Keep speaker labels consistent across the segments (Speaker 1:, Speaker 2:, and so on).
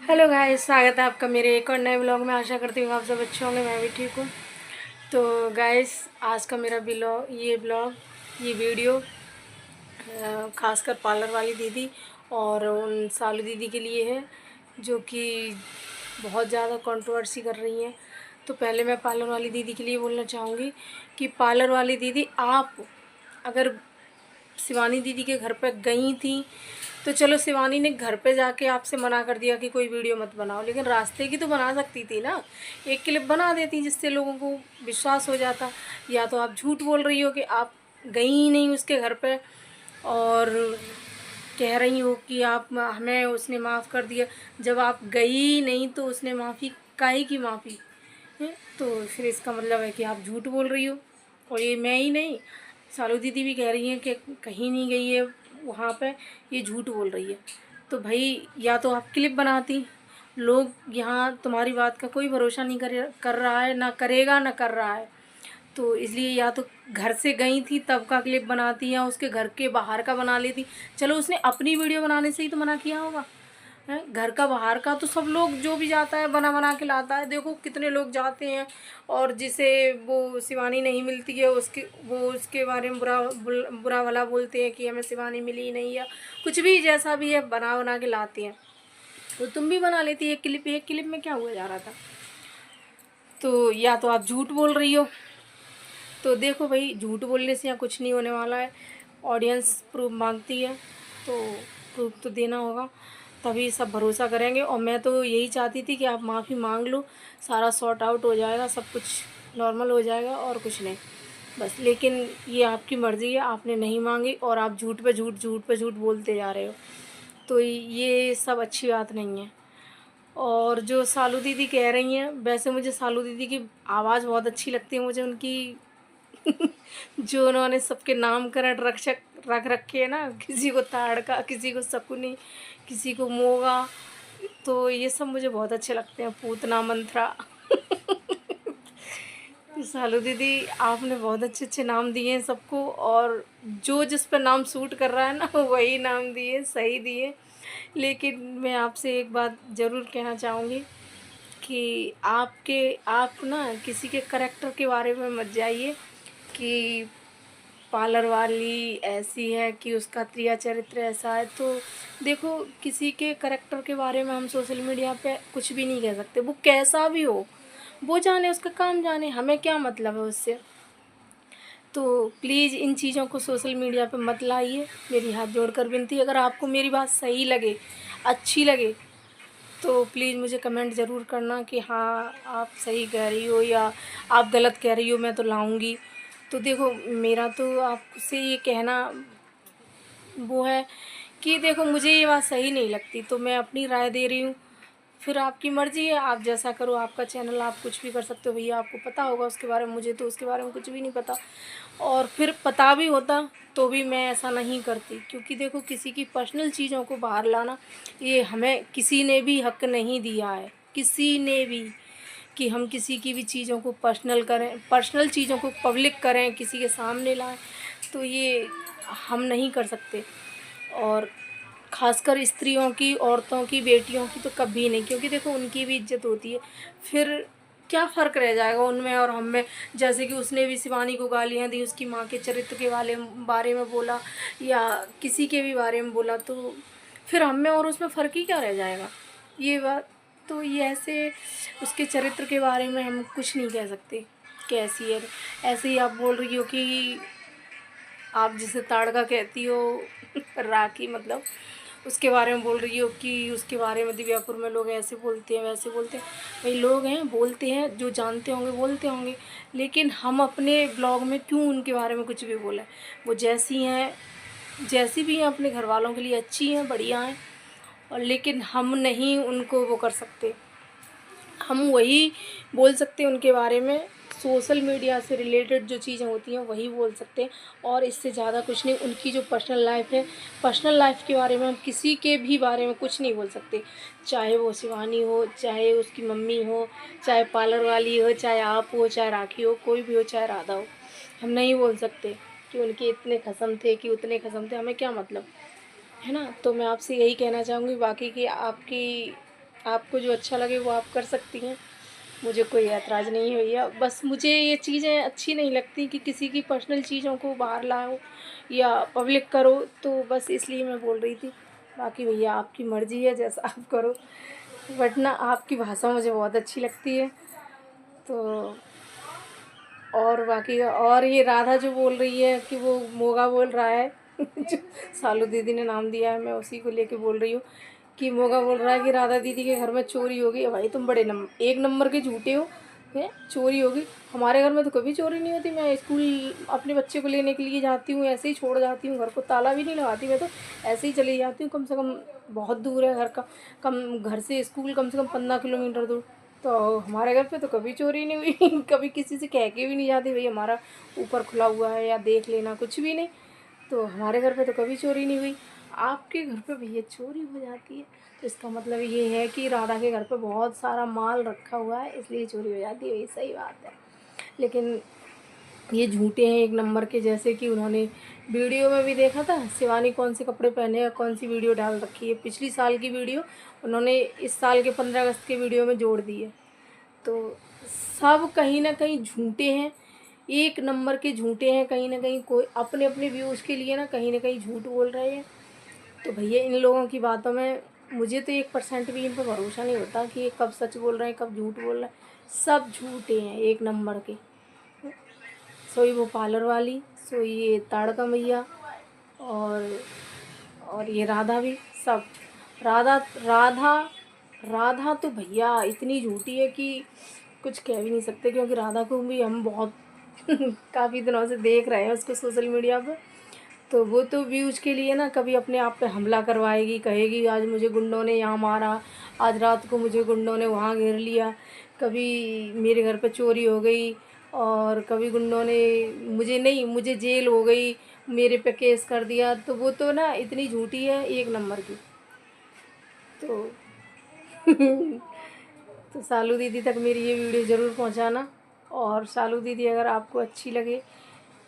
Speaker 1: Hello guys, स्वागत है आपका मेरे एक और नए ब्लॉग में। आशा करती हूँ आप सब अच्छे होंगे, मैं भी ठीक हूँ। तो गाइस, आज का मेरा ये वीडियो खासकर पार्लर वाली दीदी और उन सालू दीदी के लिए है जो कि बहुत ज़्यादा कंट्रोवर्सी कर रही हैं। तो पहले मैं पार्लर वाली दीदी के लिए बोलना चाहूँगी कि पार्लर वाली दीदी, आप अगर शिवानी दीदी के घर पर गई थी तो चलो, शिवानी ने घर पे जाके आपसे मना कर दिया कि कोई वीडियो मत बनाओ, लेकिन रास्ते की तो बना सकती थी ना। एक क्लिप बना देती जिससे लोगों को विश्वास हो जाता। या तो आप झूठ बोल रही हो कि आप गई ही नहीं उसके घर पे और कह रही हो कि आप हमें उसने माफ़ कर दिया, जब आप गई नहीं तो उसने माफ़ी काहे की माफ़ी है। तो फिर इसका मतलब है कि आप झूठ बोल रही हो। और ये मैं ही नहीं, सालू दीदी भी कह रही हैं कि कहीं नहीं गई है वहाँ पे, ये झूठ बोल रही है। तो भाई, या तो आप क्लिप बनाती, लोग यहाँ तुम्हारी बात का कोई भरोसा नहीं कर रहा है, ना करेगा ना कर रहा है। तो इसलिए या तो घर से गई थी तब का क्लिप बनाती, या उसके घर के बाहर का बना लेती। चलो, उसने अपनी वीडियो बनाने से ही तो मना किया होगा है। घर का बाहर का तो सब लोग, जो भी जाता है बना बना के लाता है। देखो कितने लोग जाते हैं और जिसे वो शिवानी नहीं मिलती है उसके बारे में बुरा भला बोलते हैं कि हमें शिवानी मिली नहीं, या कुछ भी जैसा भी है बना बना के लाते हैं। तो तुम भी बना लेती एक क्लिप में क्या हुआ जा रहा था। तो या तो आप झूठ बोल रही हो। तो देखो भाई, झूठ बोलने से यहाँ कुछ नहीं होने वाला है। ऑडियंस प्रूफ मांगती है तो प्रूफ तो देना होगा, तभी सब भरोसा करेंगे। और मैं तो यही चाहती थी कि आप माफ़ी मांग लो, सारा सॉर्ट आउट हो जाएगा, सब कुछ नॉर्मल हो जाएगा और कुछ नहीं बस। लेकिन ये आपकी मर्ज़ी है, आपने नहीं मांगी और आप झूठ पे झूठ बोलते जा रहे हो। तो ये सब अच्छी बात नहीं है। और जो सालू दीदी कह रही हैं, वैसे मुझे सालू दीदी की आवाज़ बहुत अच्छी लगती है। मुझे उनकी जो उन्होंने सबके नामकरण रख रखे हैं ना, किसी को ताड़का, किसी को शकुनी, किसी को मोगा, तो ये सब मुझे बहुत अच्छे लगते हैं। पूतना मंत्रा। तो सालू दीदी, आपने बहुत अच्छे अच्छे नाम दिए हैं सबको, और जो जिस पर नाम सूट कर रहा है ना वही नाम दिए, सही दिए। लेकिन मैं आपसे एक बात ज़रूर कहना चाहूँगी कि आप ना किसी के करैक्टर के बारे में मत जाइए कि पार्लर वाली ऐसी है कि उसका क्रिया चरित्र ऐसा है। तो देखो, किसी के करैक्टर के बारे में हम सोशल मीडिया पे कुछ भी नहीं कह सकते। वो कैसा भी हो, वो जाने, उसका काम जाने, हमें क्या मतलब है उससे। तो प्लीज़ इन चीज़ों को सोशल मीडिया पे मत लाइए, मेरी हाथ जोड़कर विनती। अगर आपको मेरी बात सही लगे, अच्छी लगे, तो प्लीज़ मुझे कमेंट ज़रूर करना कि हाँ, आप सही कह रही हो या आप गलत कह रही हो, मैं तो लाऊंगी। तो देखो, मेरा तो आपसे ये कहना वो है कि देखो, मुझे ये बात सही नहीं लगती तो मैं अपनी राय दे रही हूँ। फिर आपकी मर्ज़ी है, आप जैसा करो, आपका चैनल, आप कुछ भी कर सकते हो भैया, आपको पता होगा उसके बारे में। मुझे तो उसके बारे में कुछ भी नहीं पता, और फिर पता भी होता तो भी मैं ऐसा नहीं करती, क्योंकि देखो, किसी की पर्सनल चीज़ों को बाहर लाना, ये हमें किसी ने भी हक नहीं दिया है, किसी ने भी, कि हम किसी की भी चीज़ों को पर्सनल चीज़ों को पब्लिक करें, किसी के सामने लाएं। तो ये हम नहीं कर सकते। और ख़ासकर स्त्रियों की, औरतों की, बेटियों की तो कभी नहीं, क्योंकि देखो उनकी भी इज्जत होती है। फिर क्या फ़र्क रह जाएगा उनमें और हम में। जैसे कि उसने भी शिवानी को गालियाँ दी, उसकी माँ के चरित्र के बारे में बोला, या किसी के भी बारे में बोला, तो फिर हम में और उसमें फ़र्क ही क्या रह जाएगा। ये बात तो, ये ऐसे उसके चरित्र के बारे में हम कुछ नहीं कह सकते कैसी है। ऐसे ही आप बोल रही हो कि आप जिसे ताड़का कहती हो राखी, मतलब उसके बारे में बोल रही हो कि उसके बारे में दिव्यापुर में लोग ऐसे बोलते हैं, वैसे बोलते हैं। भाई, लोग हैं, बोलते हैं, जो जानते होंगे बोलते होंगे, लेकिन हम अपने ब्लॉग में क्यों उनके बारे में कुछ भी बोलें। वो जैसी हैं, जैसी भी हैं, अपने घर वालों के लिए अच्छी हैं, बढ़िया हैं, और लेकिन हम नहीं उनको वो कर सकते। हम वही बोल सकते हैं उनके बारे में, सोशल मीडिया से रिलेटेड जो चीज़ें होती हैं वही बोल सकते हैं, और इससे ज़्यादा कुछ नहीं। उनकी जो पर्सनल लाइफ है, पर्सनल लाइफ के बारे में हम किसी के भी बारे में कुछ नहीं बोल सकते। चाहे वो शिवानी हो, चाहे उसकी मम्मी हो, चाहे पार्लर वाली हो, चाहे आप हो, चाहे राखी हो, कोई भी हो, चाहे राधा हो, हम नहीं बोल सकते कि उनके इतने खसम थे कि उतने खसम थे, हमें क्या मतलब, है ना। तो मैं आपसे यही कहना चाहूँगी, बाकी की आपकी आपको जो अच्छा लगे वो आप कर सकती हैं, मुझे कोई ऐतराज़ नहीं है भैया। बस मुझे ये चीज़ें अच्छी नहीं लगती कि किसी की पर्सनल चीज़ों को बाहर लाओ या पब्लिक करो, तो बस इसलिए मैं बोल रही थी। बाकी भैया आपकी मर्ज़ी है, जैसा आप करो, बट ना आपकी भाषा मुझे बहुत अच्छी लगती है। तो और बाकी और ये राधा जो बोल रही है कि वो मोगा बोल रहा है जो सालू दीदी ने नाम दिया है, मैं उसी को लेके बोल रही हूँ कि मोगा बोल रहा है कि राधा दीदी के घर में चोरी हो गई। भाई तुम बड़े एक नंबर के झूठे हो, हैं चोरी होगी? हमारे घर में तो कभी चोरी नहीं होती। मैं स्कूल अपने बच्चे को लेने के लिए जाती हूँ, ऐसे ही छोड़ जाती हूँ, घर को ताला भी नहीं लगाती, मैं तो ऐसे ही चली जाती हूँ। कम से कम बहुत दूर है घर का, कम घर से स्कूल कम से कम 15 किलोमीटर दूर। तो हमारे घर पे तो कभी चोरी नहीं हुई कभी किसी से कह के भी नहीं जाती भाई हमारा ऊपर खुला हुआ है या देख लेना, कुछ भी नहीं। तो हमारे घर पे तो कभी चोरी नहीं हुई। आपके घर पे भैया चोरी हो जाती है, तो इसका मतलब ये है कि राधा के घर पे बहुत सारा माल रखा हुआ है, इसलिए चोरी हो जाती है। वही सही बात है, लेकिन ये झूठे हैं एक नंबर के। जैसे कि उन्होंने वीडियो में भी देखा था, शिवानी कौन से कपड़े पहने हैं, कौन सी वीडियो डाल रखी है, पिछली साल की वीडियो उन्होंने इस साल के 15 अगस्त के वीडियो में जोड़ दी है। तो सब कहीं ना कहीं झूठे हैं, एक नंबर के झूठे हैं। कहीं ना कहीं कोई अपने अपने व्यूज़ के लिए ना कहीं झूठ बोल रहे हैं। तो भैया इन लोगों की बातों में मुझे तो 1% भी इन पर भरोसा नहीं होता कि ये कब सच बोल रहे हैं कब झूठ बोल रहे हैं। सब झूठे हैं एक नंबर के। सोई वो पार्लर वाली, सोई ये ताड़का मैया, और ये राधा भी, सब। राधा राधा राधा तो भैया इतनी झूठी है कि कुछ कह भी नहीं सकते, क्योंकि राधा को भी हम बहुत काफ़ी दिनों से देख रहे हैं उसको सोशल मीडिया पे। तो वो तो व्यूज़ के लिए ना कभी अपने आप पे हमला करवाएगी, कहेगी आज मुझे गुंडों ने यहाँ मारा, आज रात को मुझे गुंडों ने वहाँ घेर लिया, कभी मेरे घर पे चोरी हो गई, और कभी गुंडों ने मुझे जेल हो गई, मेरे पे केस कर दिया। तो वो तो ना इतनी झूठी है एक नंबर की। तो तो सालू दीदी तक मेरी ये वीडियो ज़रूर पहुंचाना। और सालू दीदी अगर आपको अच्छी लगे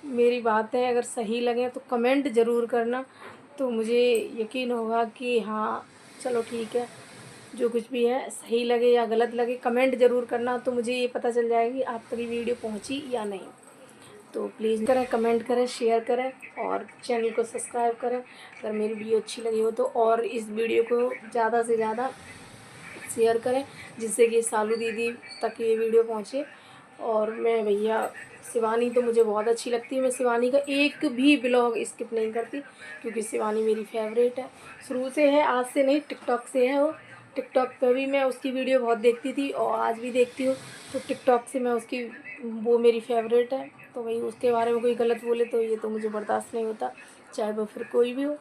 Speaker 1: मेरी बातें, अगर सही लगें तो कमेंट ज़रूर करना, तो मुझे यकीन होगा कि हाँ चलो ठीक है। जो कुछ भी है सही लगे या गलत लगे कमेंट ज़रूर करना, तो मुझे ये पता चल जाएगी आप तक ये वीडियो पहुंची या नहीं। तो प्लीज़ करें, कमेंट करें, शेयर करें और चैनल को सब्सक्राइब करें अगर मेरी वीडियो अच्छी लगी हो तो। और इस वीडियो को ज़्यादा से ज़्यादा शेयर करें जिससे कि सालू दीदी तक ये वीडियो पहुँचे। और मैं भैया शिवानी तो मुझे बहुत अच्छी लगती है, मैं शिवानी का एक भी ब्लॉग स्किप नहीं करती, क्योंकि शिवानी मेरी फेवरेट है, शुरू से है, आज से नहीं, टिकटॉक से है वो। टिकटॉक पर भी मैं उसकी वीडियो बहुत देखती थी और आज भी देखती हूँ। तो टिकटॉक से मैं उसकी, वो मेरी फेवरेट है। तो भाई उसके बारे में कोई गलत बोले तो ये तो मुझे बर्दाश्त नहीं होता, चाहे वो फिर कोई भी हो।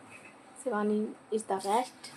Speaker 1: Shivani is the best.